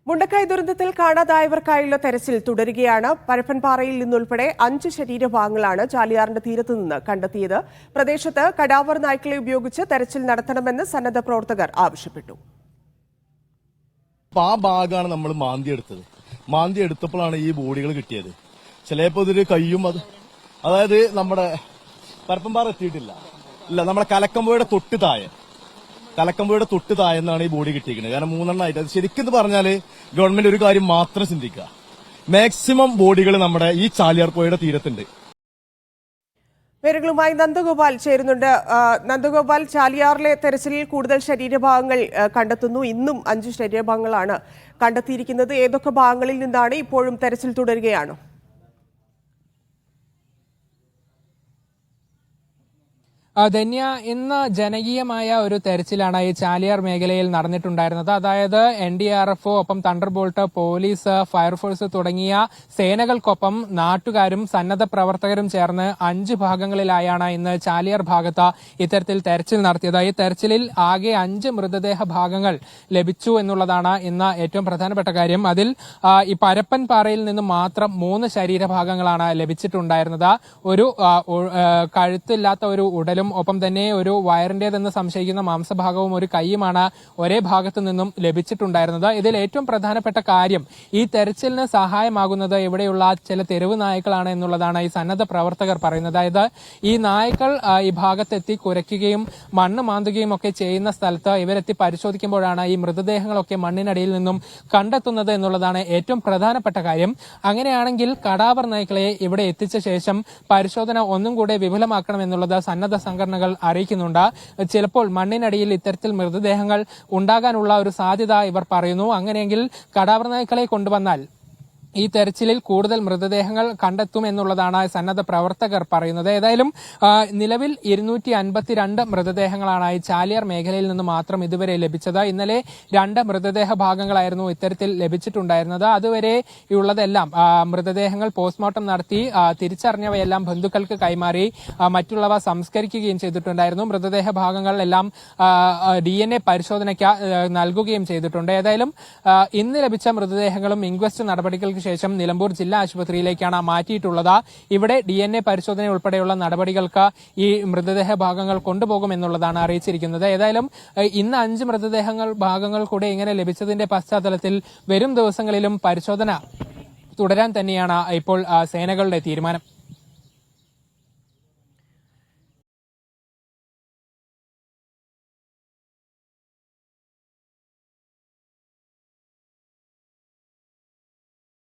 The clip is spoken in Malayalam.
മുണ്ടക്കൈ ദുരന്തത്തിൽ കാണാതായവർക്കായുള്ള തെരച്ചിൽ തുടരുകയാണ്. പരപ്പൻപാറയിൽ നിന്നുൾപ്പെടെ 5 ശരീരഭാഗങ്ങളാണ് ചാലിയാറിന്റെ തീരത്തുനിന്ന് കണ്ടെത്തിയത്. പ്രദേശത്ത് കടാവർ നായ്ക്കളെ ഉപയോഗിച്ച് തെരച്ചിൽ നടത്തണമെന്ന് സന്നദ്ധ പ്രവർത്തകർ ആവശ്യപ്പെട്ടു. ആ ഭാഗമാണ് നമ്മൾ മാന്തി എടുത്തപ്പോഴാണ് ഈ ബോഡികൾ കിട്ടിയത്. ചിലപ്പോൾ ഇതൊരു കയ്യും അതായത് നമ്മുടെ പരപ്പൻപാറ എത്തിയിട്ടില്ല, നമ്മുടെ കലക്കമ്പുഴയുടെ തൊട്ട് താഴെന്നാണ് ഈ ബോഡി കിട്ടിയിരിക്കുന്നത്. കാരണം 3 എണ്ണമായിട്ട് അത് ശരിക്കും പറഞ്ഞാല് ഗവൺമെന്റ് ഒരു കാര്യം മാത്രം ചിന്തിക്കുക, മാക്സിമം ബോഡികൾ നമ്മുടെ ഈ ചാലിയാർ പുഴയുടെ തീരത്തുണ്ട്. വിവരങ്ങളുമായി നന്ദഗോപാൽ ചേരുന്നുണ്ട്. നന്ദഗോപാൽ, ചാലിയാറിലെ തെരച്ചിലിൽ കൂടുതൽ ശരീരഭാഗങ്ങൾ കണ്ടെത്തുന്നു. ഇന്നും 5 ശരീരഭാഗങ്ങളാണ് കണ്ടെത്തിയിരിക്കുന്നത്. ഏതൊക്കെ ഭാഗങ്ങളിൽ നിന്നാണ് ഇപ്പോഴും തെരച്ചിൽ തുടരുകയാണ്? ധന്യ, ഇന്ന് ജനകീയമായ ഒരു തെരച്ചിലാണ് ഈ ചാലിയാർ മേഖലയിൽ നടന്നിട്ടുണ്ടായിരുന്നത്. അതായത് NDRF, ഒപ്പം തണ്ടർബോൾട്ട്, പോലീസ്, ഫയർഫോഴ്സ് തുടങ്ങിയ സേനകൾക്കൊപ്പം നാട്ടുകാരും സന്നദ്ധ പ്രവർത്തകരും ചേർന്ന് 5 ഭാഗങ്ങളിലായാണ് ഇന്ന് ചാലിയാർ ഭാഗത്ത് ഇത്തരത്തിൽ തെരച്ചിൽ നടത്തിയത്. ഈ തെരച്ചിലിൽ ആകെ 5 മൃതദേഹ ഭാഗങ്ങൾ ലഭിച്ചു എന്നുള്ളതാണ് ഇന്ന് ഏറ്റവും പ്രധാനപ്പെട്ട കാര്യം. അതിൽ ഈ പരപ്പൻപാറയിൽ നിന്ന് മാത്രം 3 ശരീരഭാഗങ്ങളാണ് ലഭിച്ചിട്ടുണ്ടായിരുന്നത്. ഒരു കഴുത്തില്ലാത്ത ഒരു ഉടലും ഒപ്പം തന്നെ ഒരു വയറിന്റേതെന്ന് സംശയിക്കുന്ന മാംസഭാഗവും ഒരു കൈയുമാണ് ഒരേ ഭാഗത്തു നിന്നും ലഭിച്ചിട്ടുണ്ടായിരുന്നത്. ഇതിൽ ഏറ്റവും പ്രധാനപ്പെട്ട കാര്യം ഈ തെരച്ചിലിന് സഹായമാകുന്നത് ഇവിടെയുള്ള ചില തെരുവ് നായ്ക്കളാണ് എന്നുള്ളതാണ് ഈ സന്നദ്ധ പ്രവർത്തകർ പറയുന്നത്. അതായത് ഈ നായ്ക്കൾ ഈ ഭാഗത്തെത്തി കുരയ്ക്കുകയും മണ്ണ് മാന്തുകയും ഒക്കെ ചെയ്യുന്ന സ്ഥലത്ത് ഇവരെത്തി പരിശോധിക്കുമ്പോഴാണ് ഈ മൃതദേഹങ്ങളൊക്കെ മണ്ണിനടിയിൽ നിന്നും കണ്ടെത്തുന്നത് എന്നുള്ളതാണ് ഏറ്റവും പ്രധാനപ്പെട്ട കാര്യം. അങ്ങനെയാണെങ്കിൽ കടാവർ നായ്ക്കളെ ഇവിടെ എത്തിച്ച ശേഷം പരിശോധന ഒന്നും കൂടെ വിപുലമാക്കണം എന്നുള്ളത് സന്നദ്ധ സംഘടനകൾ അറിയിക്കുന്നുണ്ട്. ചിലപ്പോൾ മണ്ണിനടിയിൽ ഇത്തരത്തിൽ മൃതദേഹങ്ങൾ ഉണ്ടാകാനുള്ള ഒരു സാധ്യത ഇവർ പറയുന്നു. അങ്ങനെയെങ്കിൽ കടാവർ നായ്ക്കളെ കൊണ്ടുവന്നാൽ ഈ തെരച്ചിലിൽ കൂടുതൽ മൃതദേഹങ്ങൾ കണ്ടെത്തും എന്നുള്ളതാണ് സന്നദ്ധ പ്രവർത്തകർ പറയുന്നത്. ഏതായാലും നിലവിൽ 252 മൃതദേഹങ്ങളാണ് ഈ ചാലിയാർ മേഖലയിൽ നിന്ന് മാത്രം ഇതുവരെ ലഭിച്ചത്. ഇന്നലെ 2 മൃതദേഹ ഭാഗങ്ങളായിരുന്നു ഇത്തരത്തിൽ ലഭിച്ചിട്ടുണ്ടായിരുന്നത്. അതുവരെ ഉള്ളതെല്ലാം മൃതദേഹങ്ങൾ പോസ്റ്റ്മോർട്ടം നടത്തി തിരിച്ചറിഞ്ഞവയെല്ലാം ബന്ധുക്കൾക്ക് കൈമാറി മറ്റുള്ളവ സംസ്കരിക്കുകയും ചെയ്തിട്ടുണ്ടായിരുന്നു. മൃതദേഹ ഭാഗങ്ങൾ എല്ലാം DNA പരിശോധനയ്ക്ക് നൽകുകയും ചെയ്തിട്ടുണ്ട്. ഏതായാലും ഇന്ന് ലഭിച്ച മൃതദേഹങ്ങളും ഇൻക്വസ്റ്റ് നടപടികൾക്ക് ശേഷം നിലമ്പൂർ ജില്ലാ ആശുപത്രിയിലേക്കാണ് മാറ്റിയിട്ടുള്ളത്. ഇവിടെ DNA പരിശോധന ഉൾപ്പെടെയുള്ള നടപടികൾക്ക് ഈ മൃതദേഹ ഭാഗങ്ങൾ കൊണ്ടുപോകുമെന്നുള്ളതാണ് അറിയിച്ചിരിക്കുന്നത്. ഏതായാലും ഇന്ന് 5 മൃതദേഹങ്ങൾ ഭാഗങ്ങൾ കൂടെ ഇങ്ങനെ ലഭിച്ചതിന്റെ പശ്ചാത്തലത്തിൽ വരും ദിവസങ്ങളിലും പരിശോധന തുടരാൻ തന്നെയാണ് ഇപ്പോൾ സേനകളുടെ തീരുമാനം.